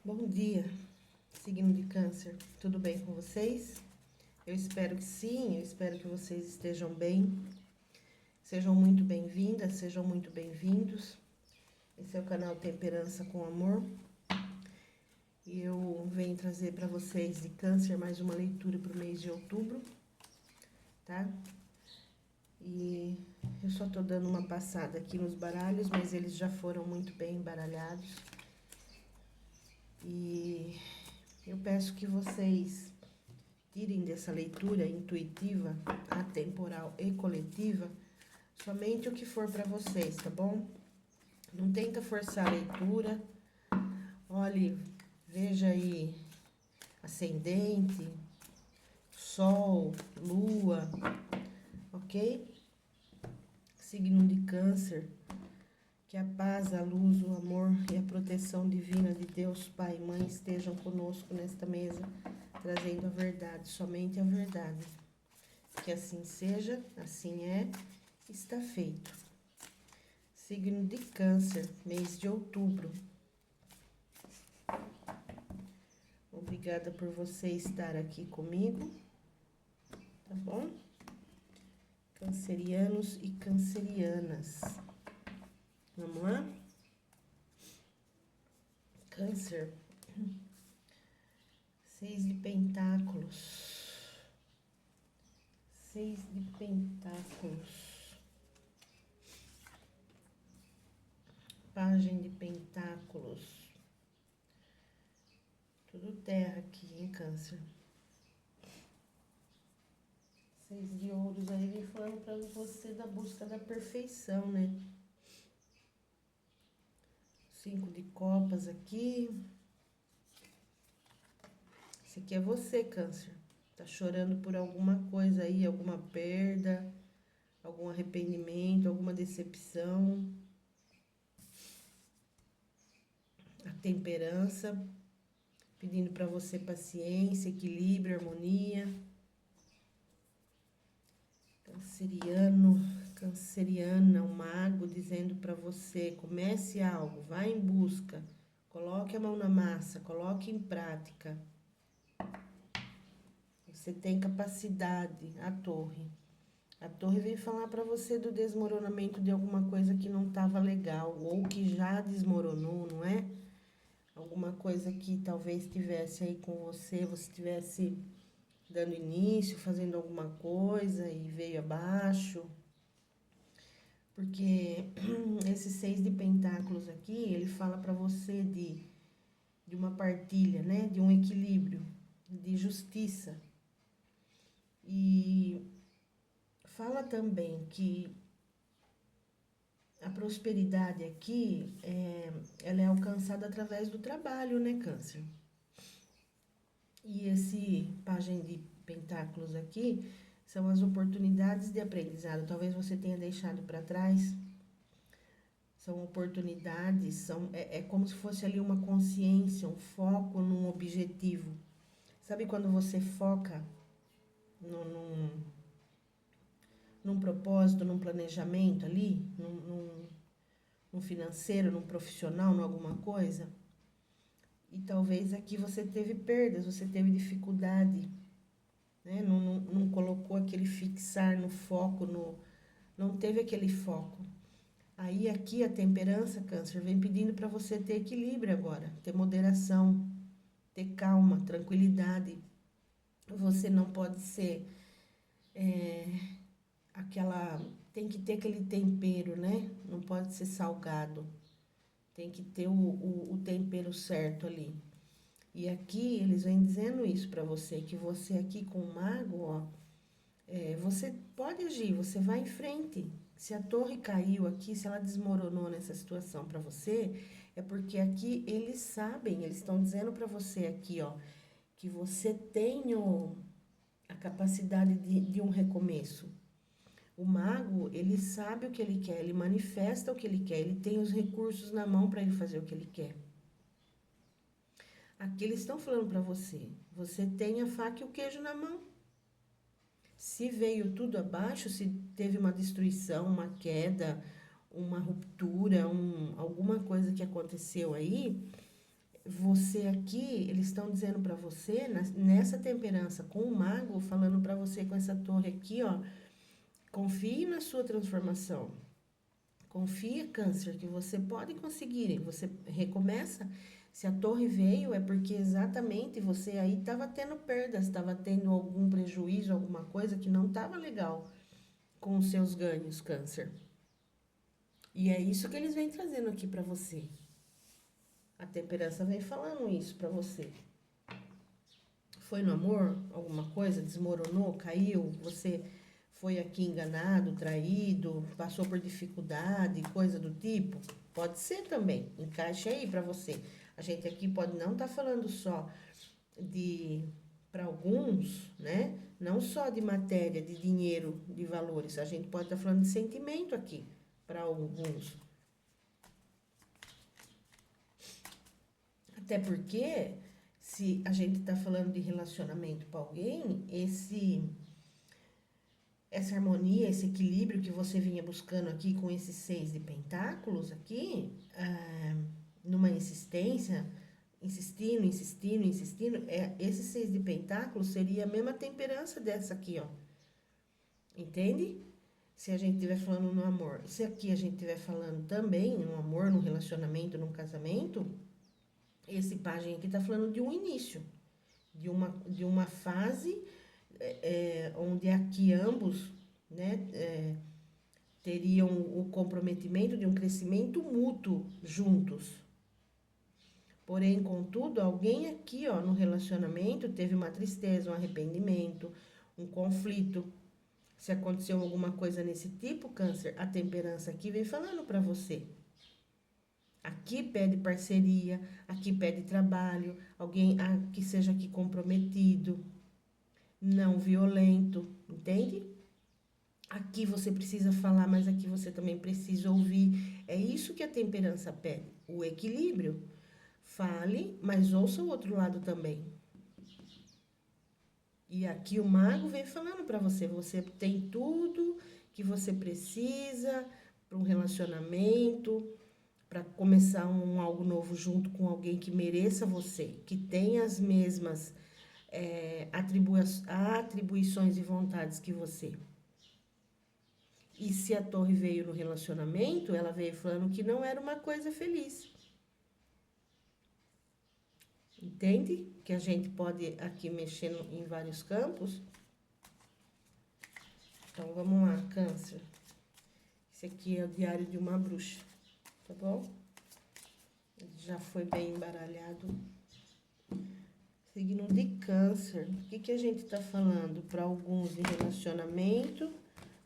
Bom dia, signo de Câncer, tudo bem com vocês? Eu espero que sim, eu espero que vocês estejam bem. Sejam muito bem-vindas, sejam muito bem-vindos. Esse é o canal Temperança com Amor. E eu venho trazer para vocês de Câncer mais uma leitura para o mês de outubro, tá? E eu só tô dando uma passada aqui nos baralhos, mas eles já foram muito bem embaralhados. E eu peço que vocês tirem dessa leitura intuitiva, atemporal e coletiva, somente o que for para vocês, tá bom? Não tenta forçar a leitura. Olhe, veja aí ascendente, sol, lua, ok? Signo de Câncer. Que a paz, a luz, o amor e a proteção divina de Deus, Pai e Mãe estejam conosco nesta mesa, trazendo a verdade, somente a verdade. Que assim seja, assim é, está feito. Signo de Câncer, mês de outubro. Obrigada por você estar aqui comigo, tá bom? Cancerianos e cancerianas. Vamos lá? Câncer. 6 de pentáculos. 6 de pentáculos. Pagem de pentáculos. Tudo terra aqui, hein, Câncer? 6 de ouros aí vem falando pra você da busca da perfeição, né? 5 de copas aqui. Esse aqui é você, Câncer. Tá chorando por alguma coisa aí, alguma perda, algum arrependimento, alguma decepção. A temperança, pedindo pra você paciência, equilíbrio, harmonia. Canceriano, canceriana, um mago dizendo pra você, comece algo, vá em busca, coloque a mão na massa, coloque em prática. Você tem capacidade, a torre. A torre vem falar para você do desmoronamento de alguma coisa que não estava legal, ou que já desmoronou, não é? Alguma coisa que talvez estivesse aí com você, você estivesse dando início, fazendo alguma coisa e veio abaixo. Porque esse 6 de pentáculos aqui, ele fala para você de uma partilha, né? De um equilíbrio, de justiça. E fala também que a prosperidade aqui, ela é alcançada através do trabalho, né, Câncer? E esse pajem de pentáculos aqui são as oportunidades de aprendizado. Talvez você tenha deixado para trás. São oportunidades, é como se fosse ali uma consciência, um foco num objetivo. Sabe quando você foca num propósito, num planejamento ali, num financeiro, num profissional, num alguma coisa? E talvez aqui você teve perdas, você teve dificuldade, né? Não colocou aquele fixar no foco, não teve aquele foco. Aí aqui a temperança, Câncer, vem pedindo para você ter equilíbrio agora, ter moderação, ter calma, tranquilidade. Você não pode ser tem que ter aquele tempero, né? Não pode ser salgado. Tem que ter o tempero certo ali. E aqui eles vêm dizendo isso para você, que você aqui com o mago, ó, você pode agir, você vai em frente. Se a torre caiu aqui, se ela desmoronou nessa situação para você, é porque aqui eles sabem, eles estão dizendo para você aqui, ó, que você tem a capacidade de um recomeço. O mago, ele sabe o que ele quer, ele manifesta o que ele quer, ele tem os recursos na mão para ele fazer o que ele quer. Aqui eles estão falando para você, você tem a faca e o queijo na mão. Se veio tudo abaixo, se teve uma destruição, uma queda, uma ruptura, alguma coisa que aconteceu aí, você aqui, eles estão dizendo para você, nessa temperança com o mago, falando para você com essa torre aqui, ó, confie na sua transformação. Confia, Câncer, que você pode conseguir. Você recomeça. Se a torre veio, é porque exatamente você aí estava tendo perdas, estava tendo algum prejuízo, alguma coisa que não estava legal com os seus ganhos, Câncer. E é isso que eles vêm trazendo aqui para você. A temperança vem falando isso para você. Foi no amor? Alguma coisa desmoronou, caiu? Você foi aqui enganado, traído, passou por dificuldade, coisa do tipo? Pode ser também. Encaixe aí para você. A gente aqui pode não estar falando só de, para alguns, né? Não só de matéria, de dinheiro, de valores. A gente pode estar falando de sentimento aqui para alguns. Até porque, se a gente está falando de relacionamento para alguém, essa harmonia, esse equilíbrio que você vinha buscando aqui com esses 6 de pentáculos aqui, numa insistência, insistindo, esses 6 de pentáculos seria a mesma temperança dessa aqui, ó. Entende? Se a gente estiver falando no amor. Se aqui a gente estiver falando também no amor, no relacionamento, num casamento, esse pajem aqui está falando de um início, de uma fase onde aqui ambos, né, teriam o comprometimento de um crescimento mútuo juntos. Porém, contudo, alguém aqui, ó, no relacionamento teve uma tristeza, um arrependimento, um conflito. Se aconteceu alguma coisa nesse tipo, Câncer, a temperança aqui vem falando para você. Aqui pede parceria, aqui pede trabalho, alguém que seja aqui comprometido, não violento, entende? Aqui você precisa falar, mas aqui você também precisa ouvir. É isso que a temperança pede, o equilíbrio. Fale, mas ouça o outro lado também. E aqui o mago vem falando para você, você tem tudo que você precisa para um relacionamento, para começar algo novo junto com alguém que mereça você, que tenha as mesmas atribuições e vontades que você. E se a torre veio no relacionamento, ela veio falando que não era uma coisa feliz. Entende? Que a gente pode aqui mexer em vários campos. Então, vamos lá, Câncer. Esse aqui é o diário de uma bruxa, tá bom? Já foi bem embaralhado. Signo de Câncer. O que a gente tá falando? Para alguns de relacionamento,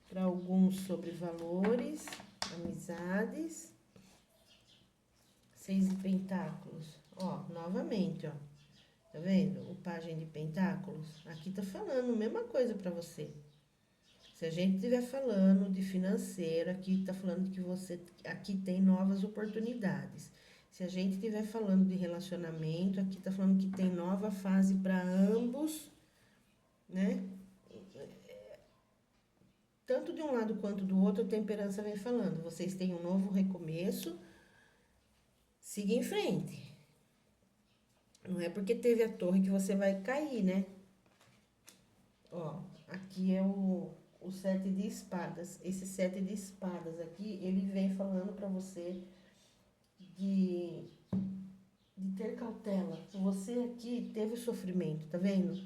para alguns sobre valores, amizades. 6 de pentáculos. Ó, novamente, ó. Tá vendo? O pajem de pentáculos. Aqui tá falando a mesma coisa para você. Se a gente estiver falando de financeiro, aqui tá falando que você aqui tem novas oportunidades. Se a gente estiver falando de relacionamento, aqui tá falando que tem nova fase para ambos, né? Tanto de um lado quanto do outro, a temperança vem falando. Vocês têm um novo recomeço. Siga em frente. Não é porque teve a torre que você vai cair, né? Ó, aqui é o 7 de espadas. Esse 7 de espadas aqui, ele vem falando pra você de ter cautela. Você aqui teve sofrimento, tá vendo?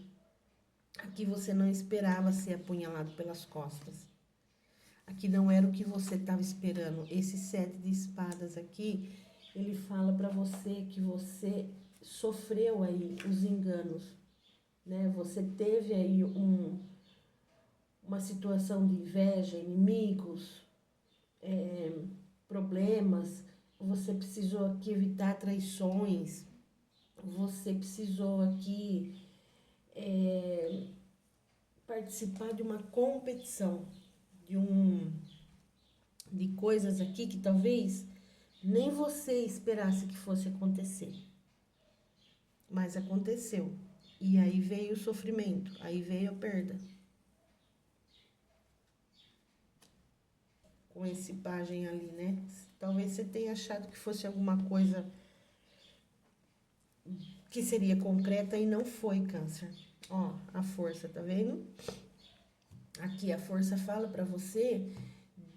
Aqui você não esperava ser apunhalado pelas costas. Aqui não era o que você estava esperando. Esse 7 de espadas aqui, ele fala pra você que você sofreu aí os enganos, né? Você teve aí uma situação de inveja, inimigos, problemas. Você precisou aqui evitar traições. Você precisou aqui participar de uma competição, de coisas aqui que talvez nem você esperasse que fosse acontecer. Mas aconteceu. E aí veio o sofrimento, aí veio a perda. Com esse pajem ali, né? Talvez você tenha achado que fosse alguma coisa que seria concreta e não foi, Câncer. Ó, a força, tá vendo? Aqui a força fala para você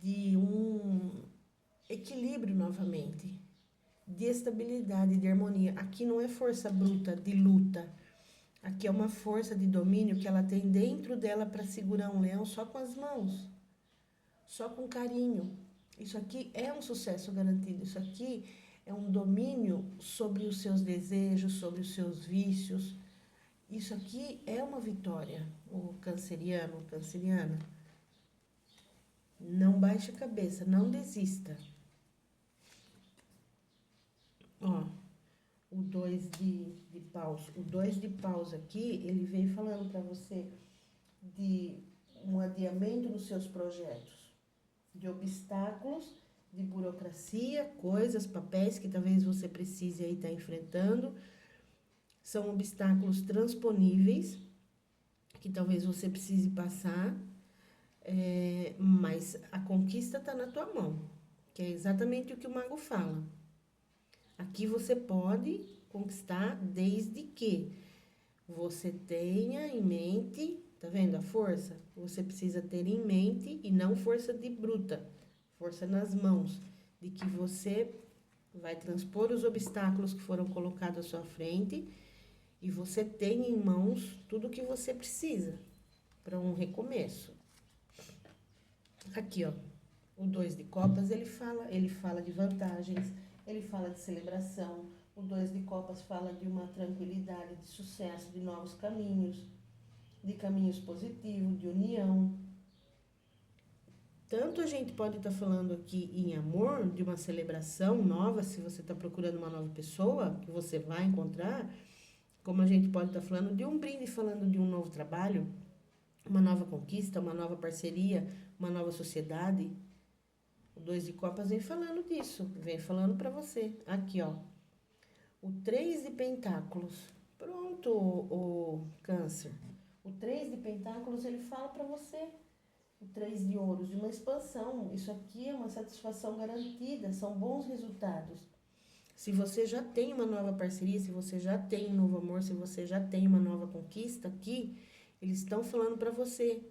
de um equilíbrio novamente, de estabilidade, de harmonia. Aqui não é força bruta de luta. Aqui é uma força de domínio que ela tem dentro dela para segurar um leão só com as mãos, só com carinho. Isso aqui é um sucesso garantido. Isso aqui é um domínio sobre os seus desejos, sobre os seus vícios. Isso aqui é uma vitória, o canceriano, canceriana. Não baixe a cabeça, não desista. Ó, o 2 de paus. O 2 de paus aqui, ele vem falando para você de um adiamento nos seus projetos, de obstáculos, de burocracia, coisas, papéis que talvez você precise aí estar enfrentando. São obstáculos transponíveis, que talvez você precise passar, mas a conquista está na tua mão, que é exatamente o que o mago fala. Aqui você pode conquistar desde que você tenha em mente, tá vendo a força? Você precisa ter em mente e não força de bruta, força nas mãos, de que você vai transpor os obstáculos que foram colocados à sua frente e você tem em mãos tudo o que você precisa para um recomeço. Aqui, ó, o 2 de copas, ele fala de vantagens, ele fala de celebração. O 2 de copas fala de uma tranquilidade, de sucesso, de novos caminhos, de caminhos positivos, de união. Tanto a gente pode estar falando aqui em amor, de uma celebração nova, se você está procurando uma nova pessoa, que você vai encontrar, como a gente pode estar falando de um brinde, falando de um novo trabalho, uma nova conquista, uma nova parceria, uma nova sociedade. O 2 de copas vem falando disso, vem falando para você. Aqui, ó, o 3 de pentáculos. Pronto, o câncer. O 3 de pentáculos, ele fala para você. O 3 de ouros, de uma expansão. Isso aqui é uma satisfação garantida, são bons resultados. Se você já tem uma nova parceria, se você já tem um novo amor, se você já tem uma nova conquista aqui, eles estão falando para você.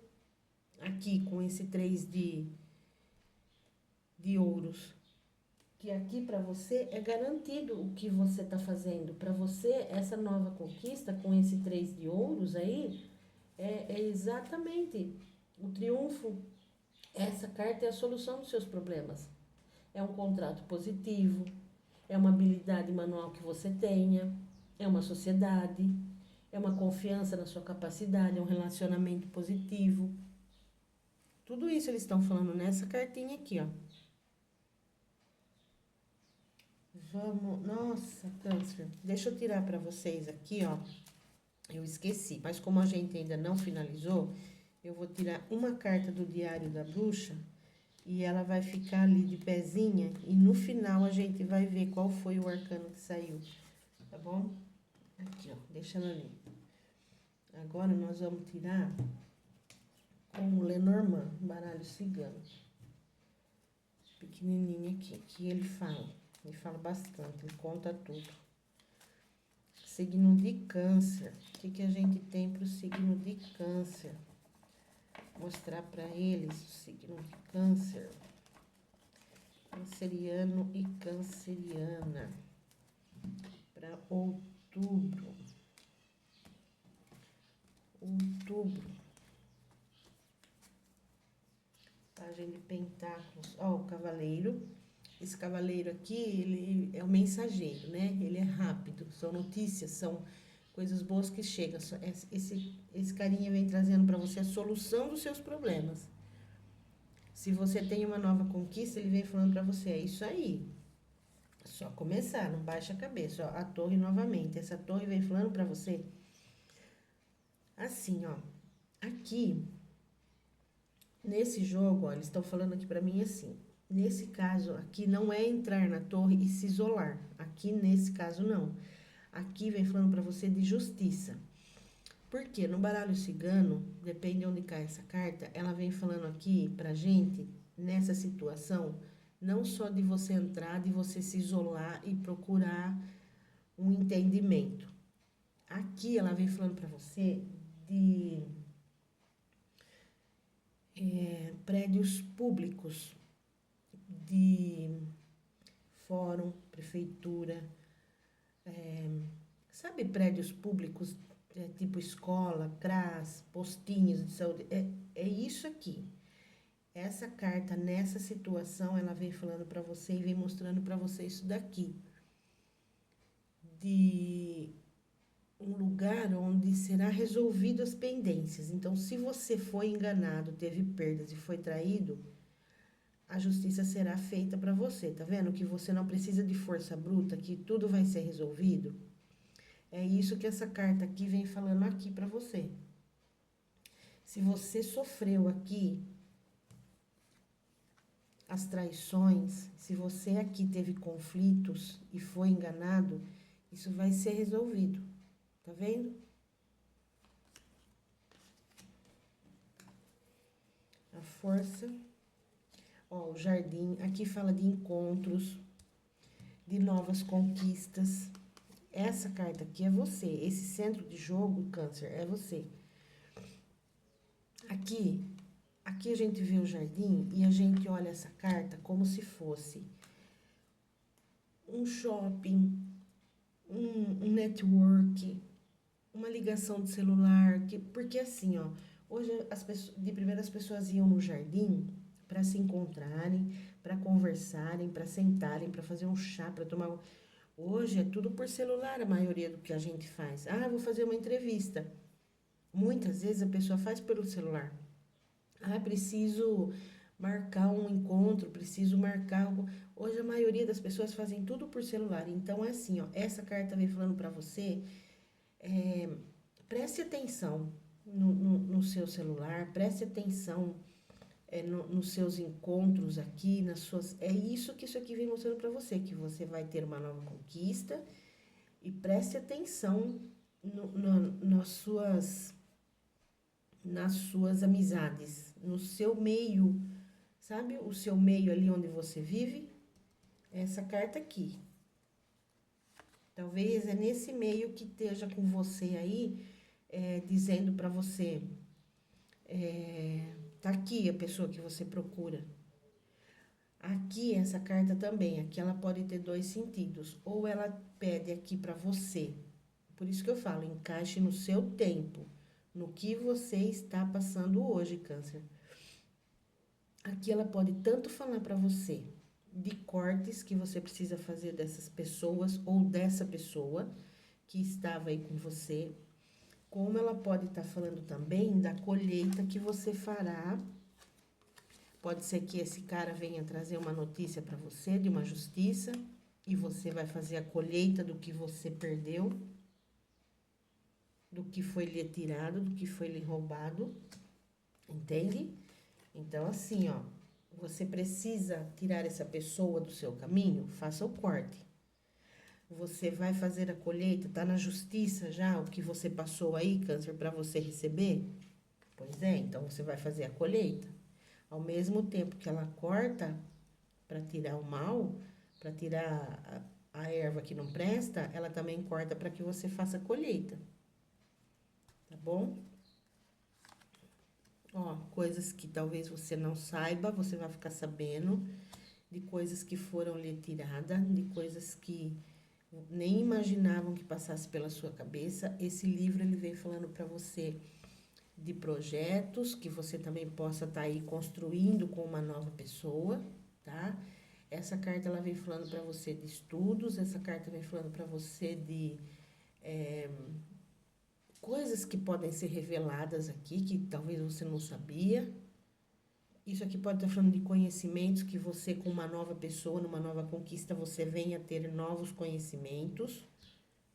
Aqui, com esse 3 de ouros. Que aqui para você é garantido o que você está fazendo. Para você, essa nova conquista, com esse 3 de ouros aí, é exatamente o triunfo. Essa carta é a solução dos seus problemas. É um contrato positivo, é uma habilidade manual que você tenha, é uma sociedade, é uma confiança na sua capacidade, é um relacionamento positivo. Tudo isso eles estão falando nessa cartinha aqui, ó. Vamos, nossa, câncer, deixa eu tirar para vocês aqui, ó. Eu esqueci, mas como a gente ainda não finalizou, eu vou tirar uma carta do Diário da Bruxa e ela vai ficar ali de pezinha e no final a gente vai ver qual foi o arcano que saiu, tá bom? Aqui, ó, deixa ela ali. Agora nós vamos tirar com o Lenormand, baralho cigano. Pequenininho aqui, que ele fala bastante, ele conta tudo. Signo de câncer, o que a gente tem para o signo de câncer? Mostrar para eles o signo de câncer. Canceriano e canceriana. Para outubro. Pagem de pentáculos. Ó, o cavaleiro. Esse cavaleiro aqui, ele é o mensageiro, né? Ele é rápido. São notícias, são coisas boas que chegam. Esse carinha vem trazendo para você a solução dos seus problemas. Se você tem uma nova conquista, ele vem falando para você, é isso aí. Só começar, não baixa a cabeça. Ó, a torre novamente. Essa torre vem falando para você assim, ó. Aqui, nesse jogo, ó, eles estão falando aqui para mim assim. Nesse caso, aqui não é entrar na torre e se isolar. Aqui, nesse caso, não. Aqui vem falando para você de justiça. Porque no baralho cigano, depende de onde cai essa carta, ela vem falando aqui pra gente, nessa situação, não só de você entrar, de você se isolar e procurar um entendimento. Aqui ela vem falando para você de prédios públicos, de fórum, prefeitura, sabe, prédios públicos, tipo escola, CRAS, postinhos de saúde, é isso aqui. Essa carta, nessa situação, ela vem falando para você e vem mostrando para você isso daqui. De um lugar onde será resolvido as pendências. Então, se você foi enganado, teve perdas e foi traído, a justiça será feita para você. Tá vendo? Que você não precisa de força bruta, que tudo vai ser resolvido. É isso que essa carta aqui vem falando aqui para você. Se você sofreu aqui as traições, se você aqui teve conflitos e foi enganado, isso vai ser resolvido. Tá vendo? A força. Ó, o jardim. Aqui fala de encontros, de novas conquistas. Essa carta aqui é você. Esse centro de jogo, Câncer, é você. Aqui a gente vê o jardim e a gente olha essa carta como se fosse um shopping, um network, uma ligação de celular, porque assim, ó, hoje de primeira as pessoas iam no jardim para se encontrarem, para conversarem, para sentarem, para fazer um chá, para tomar. Hoje é tudo por celular, a maioria do que a gente faz. Ah, vou fazer uma entrevista. Muitas vezes a pessoa faz pelo celular. Ah, preciso marcar um encontro, preciso marcar algo. Hoje a maioria das pessoas fazem tudo por celular. Então é assim, ó, essa carta vem falando para você, preste atenção no seu celular, preste atenção nos seus encontros aqui, nas suas. É isso que isso aqui vem mostrando para você, que você vai ter uma nova conquista e preste atenção nas suas amizades, no seu meio, sabe? O seu meio ali onde você vive, essa carta aqui. Talvez é nesse meio que esteja com você aí, dizendo para você, tá aqui a pessoa que você procura. Aqui, essa carta também, aqui ela pode ter dois sentidos. Ou ela pede aqui para você, por isso que eu falo, encaixe no seu tempo, no que você está passando hoje, Câncer. Aqui ela pode tanto falar para você de cortes que você precisa fazer dessas pessoas ou dessa pessoa que estava aí com você, como ela pode estar falando também da colheita que você fará. Pode ser que esse cara venha trazer uma notícia para você de uma justiça e você vai fazer a colheita do que você perdeu, do que foi lhe tirado, do que foi lhe roubado, entende? Então, assim, ó, você precisa tirar essa pessoa do seu caminho, faça o corte. Você vai fazer a colheita, tá na justiça já o que você passou aí, Câncer, para você receber? Pois é, então você vai fazer a colheita. Ao mesmo tempo que ela corta para tirar o mal, para tirar a erva que não presta, ela também corta para que você faça a colheita. Tá bom? Ó, coisas que talvez você não saiba, você vai ficar sabendo, de coisas que foram lhe tiradas, de coisas que nem imaginavam que passasse pela sua cabeça. Esse livro ele vem falando para você de projetos que você também possa estar aí construindo com uma nova pessoa, tá? Essa carta ela vem falando para você de estudos, essa carta vem falando para você de coisas que podem ser reveladas aqui, que talvez você não sabia. Isso aqui pode estar falando de conhecimentos que você, com uma nova pessoa, numa nova conquista, você venha ter novos conhecimentos,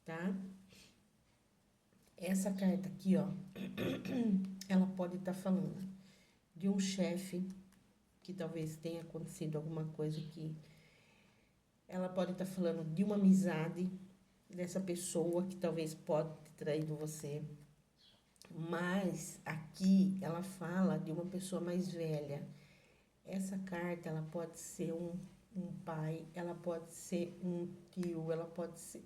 tá? Essa carta aqui, ó, ela pode estar falando de um chefe que talvez tenha acontecido alguma coisa que ela pode estar falando de uma amizade dessa pessoa que talvez pode ter traído você. Mas aqui ela fala de uma pessoa mais velha. Essa carta ela pode ser um pai, ela pode ser um tio, ela pode ser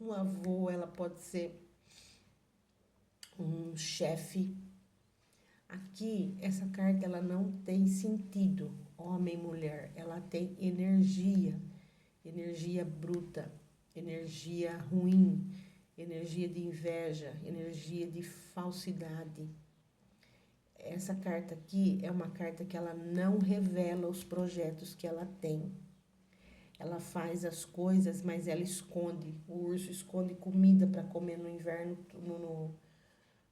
um avô, ela pode ser um chefe. Aqui, essa carta, ela não tem sentido, homem e mulher. Ela tem energia, energia bruta, energia ruim, energia de inveja, energia de falsidade. Essa carta aqui é uma carta que ela não revela os projetos que ela tem. Ela faz as coisas, mas ela esconde. O urso esconde comida para comer no inverno,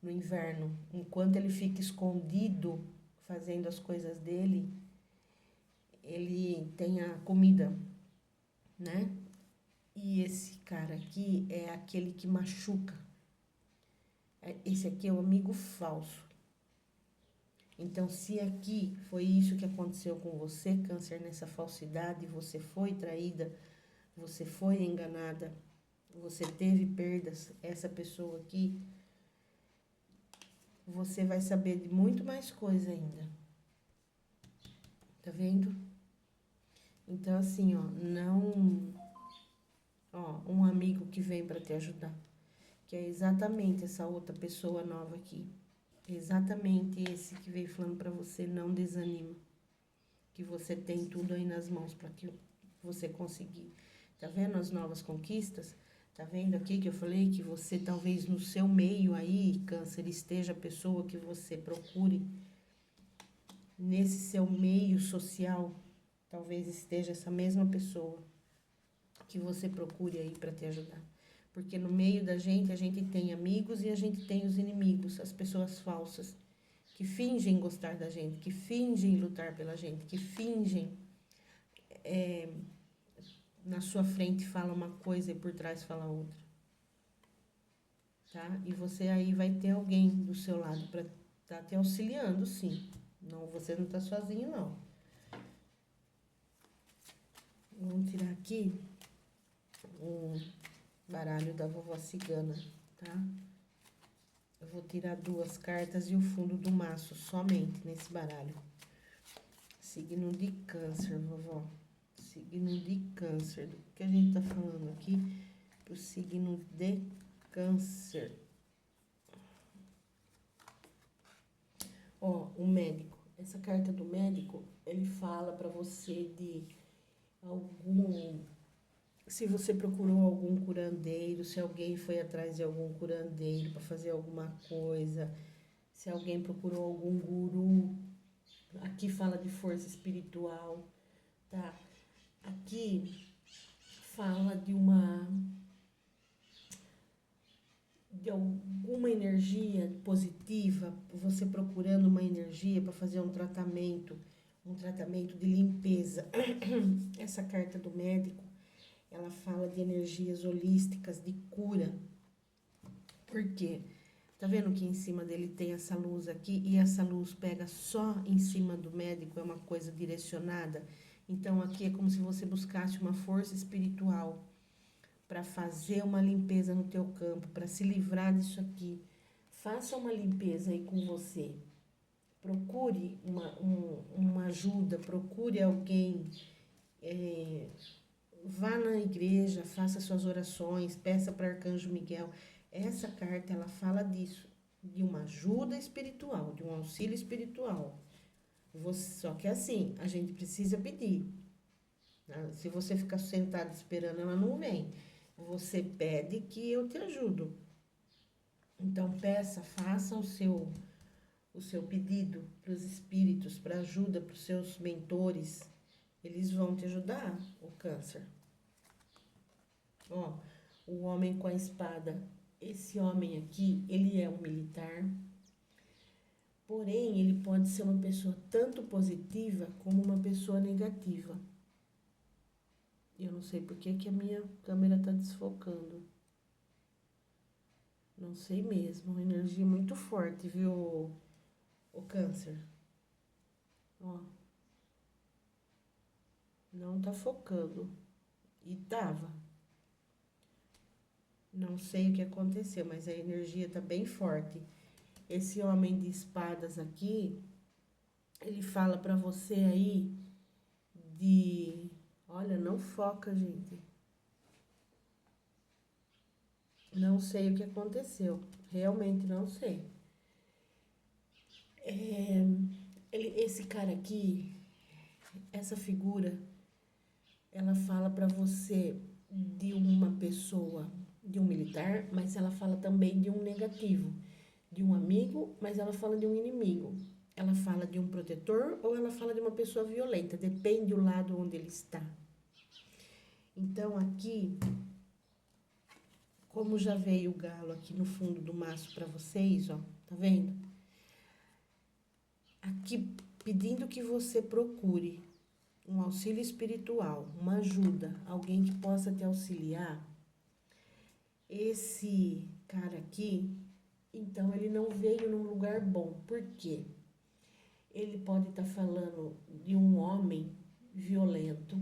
no inverno. Enquanto ele fica escondido fazendo as coisas dele, ele tem a comida, né? E esse cara aqui é aquele que machuca. Esse aqui é o amigo falso. Então, se aqui foi isso que aconteceu com você, Câncer, nessa falsidade, você foi traída, você foi enganada, você teve perdas, essa pessoa aqui, você vai saber de muito mais coisa ainda. Tá vendo? Então, assim, ó, não... Ó, um amigo que vem para te ajudar, que é exatamente essa outra pessoa nova aqui. Exatamente esse que veio falando para você, não desanima. Que você tem tudo aí nas mãos para que você conseguir. Tá vendo as novas conquistas? Tá vendo aqui que eu falei que você talvez no seu meio aí, Câncer, esteja a pessoa que você procure. Nesse seu meio social, talvez esteja essa mesma pessoa que você procure aí para te ajudar. Porque no meio da gente, a gente tem amigos e a gente tem os inimigos, as pessoas falsas, que fingem gostar da gente, que fingem lutar pela gente, que fingem na sua frente fala uma coisa e por trás fala outra. Tá? E você aí vai ter alguém do seu lado para estar te auxiliando, sim. Não, você não tá sozinho, não. Vamos tirar aqui um baralho da vovó cigana, tá? Eu vou tirar 2 cartas e o fundo do maço, somente nesse baralho. Signo de Câncer, vovó. Signo de Câncer. Do que a gente tá falando aqui pro signo de Câncer. Ó, o médico. Essa carta do médico, ele fala pra você de algum... Se você procurou algum curandeiro, se alguém foi atrás de algum curandeiro para fazer alguma coisa, se alguém procurou algum guru, aqui fala de força espiritual, tá? Aqui fala de alguma energia positiva, você procurando uma energia para fazer um tratamento de limpeza. Essa carta do médico, ela fala de energias holísticas, de cura. Por quê? Tá vendo que em cima dele tem essa luz aqui e essa luz pega só em cima do médico, é uma coisa direcionada. Então aqui é como se você buscasse uma força espiritual para fazer uma limpeza no teu campo, para se livrar disso aqui. Faça uma limpeza aí com você. Procure uma ajuda, procure alguém. Vá na igreja, faça suas orações, peça para Arcanjo Miguel. Essa carta, ela fala disso, de uma ajuda espiritual, de um auxílio espiritual. Só que assim, a gente precisa pedir. Né? Se você ficar sentado esperando, ela não vem. Você pede que eu te ajudo. Então, peça, faça o seu pedido para os espíritos, para ajuda, para os seus mentores. Eles vão te ajudar, o Câncer. Ó, o homem com a espada. Esse homem aqui, ele é um militar. Porém, ele pode ser uma pessoa tanto positiva como uma pessoa negativa. Eu não sei por que a minha câmera está desfocando. Não sei mesmo. Uma energia muito forte, viu, o Câncer? Ó. Não tá focando. E tava. Não sei o que aconteceu, mas a energia tá bem forte. Esse homem de espadas aqui, ele fala pra você aí de... Olha, não foca, gente. não sei o que aconteceu. Realmente não sei. Esse cara aqui, essa figura, ela fala para você de uma pessoa, de um militar, mas ela fala também de um negativo, de um amigo, mas ela fala de um inimigo. Ela fala de um protetor ou ela fala de uma pessoa violenta, depende do lado onde ele está. Então aqui, como já veio o galo aqui no fundo do maço para vocês, ó, tá vendo? Aqui pedindo que você procure um auxílio espiritual, uma ajuda, alguém que possa te auxiliar. Esse cara aqui, então ele não veio num lugar bom. Por quê? Ele pode estar falando de um homem violento,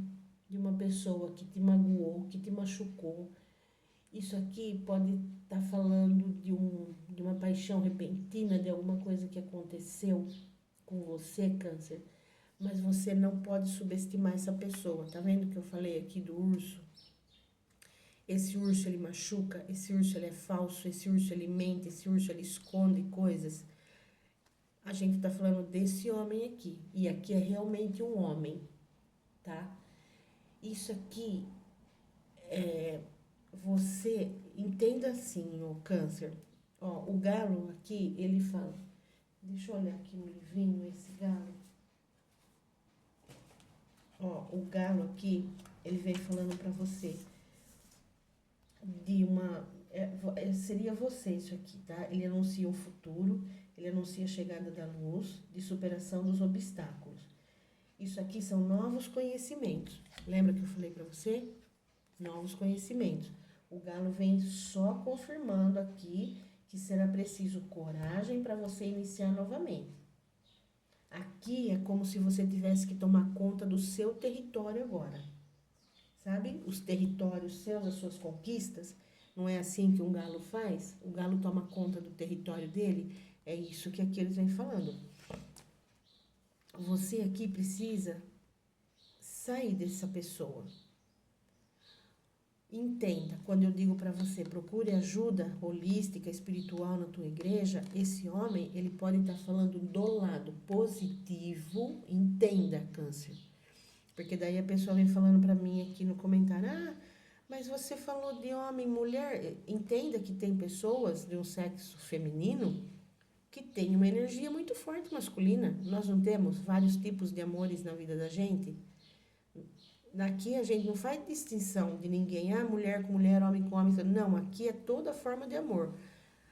de uma pessoa que te magoou, que te machucou. Isso aqui pode estar falando de uma paixão repentina, de alguma coisa que aconteceu com você, Câncer. Mas você não pode subestimar essa pessoa. Tá vendo que eu falei aqui do urso? Esse urso, ele machuca, esse urso, ele é falso, esse urso, ele mente, esse urso, ele esconde coisas. A gente tá falando desse homem aqui. E aqui é realmente um homem, tá? Isso aqui, você entenda assim, o Câncer. Ó, o galo aqui, ele fala... Deixa eu olhar aqui no livrinho, esse galo. Ó, o galo aqui, ele vem falando pra você de uma... seria você isso aqui, tá? Ele anuncia o futuro, ele anuncia a chegada da luz, de superação dos obstáculos. Isso aqui são novos conhecimentos. Lembra que eu falei pra você? Novos conhecimentos. O galo vem só confirmando aqui que será preciso coragem para você iniciar novamente. Aqui é como se você tivesse que tomar conta do seu território agora. Sabe? Os territórios seus, as suas conquistas. Não é assim que um galo faz? O galo toma conta do território dele. É isso que aqui eles vêm falando. Você aqui precisa sair dessa pessoa. Entenda, quando eu digo para você, procure ajuda holística, espiritual na tua igreja, esse homem, ele pode estar falando do lado positivo, entenda, Câncer. Porque daí a pessoa vem falando para mim aqui no comentário, mas você falou de homem e mulher. Entenda que tem pessoas de um sexo feminino que tem uma energia muito forte masculina. Nós não temos vários tipos de amores na vida da gente? Aqui a gente não faz distinção de ninguém, mulher com mulher, homem com homem. Não, aqui é toda forma de amor.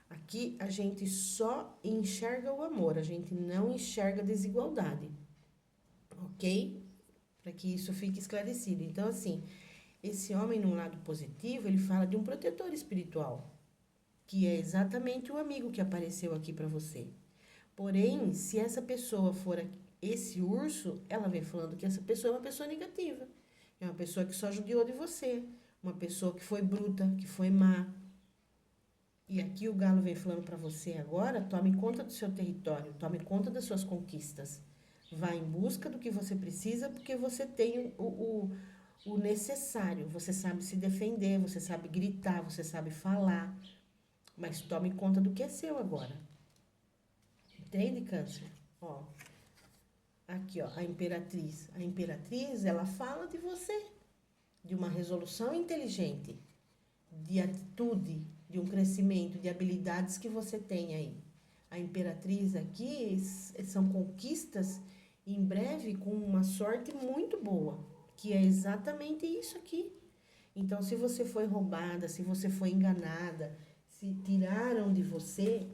Aqui a gente só enxerga o amor, a gente não enxerga a desigualdade. Ok? Para que isso fique esclarecido. Então, assim, esse homem, num lado positivo, ele fala de um protetor espiritual, que é exatamente o amigo que apareceu aqui para você. Porém, se essa pessoa for esse urso, ela vem falando que essa pessoa é uma pessoa negativa. É uma pessoa que só judiou de você. Uma pessoa que foi bruta, que foi má. E aqui o galo vem falando para você agora, tome conta do seu território, tome conta das suas conquistas. Vá em busca do que você precisa, porque você tem o necessário. Você sabe se defender, você sabe gritar, você sabe falar. Mas tome conta do que é seu agora. Entende, Câncer? Ó. Aqui, ó, a Imperatriz. A Imperatriz, ela fala de você, de uma resolução inteligente, de atitude, de um crescimento, de habilidades que você tem aí. A Imperatriz aqui são conquistas em breve com uma sorte muito boa, que é exatamente isso aqui. Então, se você foi roubada, se você foi enganada, se tiraram de você...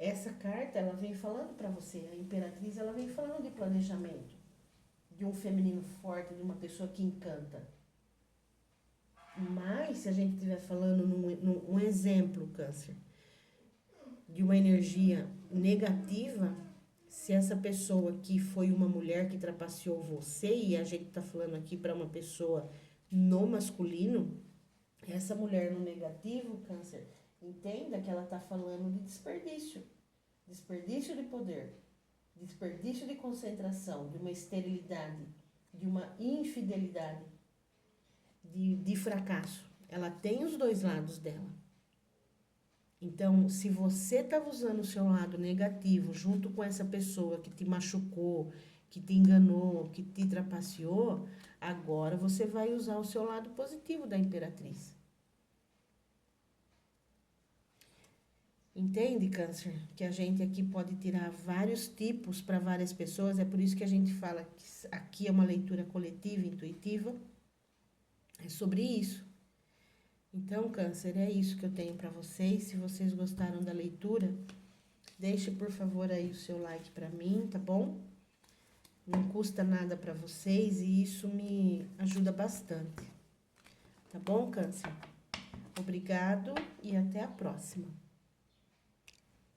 Essa carta, ela vem falando para você, a Imperatriz, ela vem falando de planejamento, de um feminino forte, de uma pessoa que encanta. Mas, se a gente estiver falando num exemplo, Câncer, de uma energia negativa, se essa pessoa aqui foi uma mulher que trapaceou você, e a gente está falando aqui para uma pessoa no masculino, essa mulher no negativo, Câncer, entenda que ela está falando de desperdício. Desperdício de poder, desperdício de concentração, de uma esterilidade, de uma infidelidade, de fracasso. Ela tem os dois lados dela. Então, se você estava usando o seu lado negativo junto com essa pessoa que te machucou, que te enganou, que te trapaceou, agora você vai usar o seu lado positivo da Imperatriz. Entende, Câncer? Que a gente aqui pode tirar vários tipos para várias pessoas, é por isso que a gente fala que aqui é uma leitura coletiva, intuitiva, é sobre isso. Então, Câncer, é isso que eu tenho para vocês. Se vocês gostaram da leitura, deixe por favor aí o seu like para mim, tá bom? Não custa nada para vocês e isso me ajuda bastante. Tá bom, Câncer? Obrigado e até a próxima.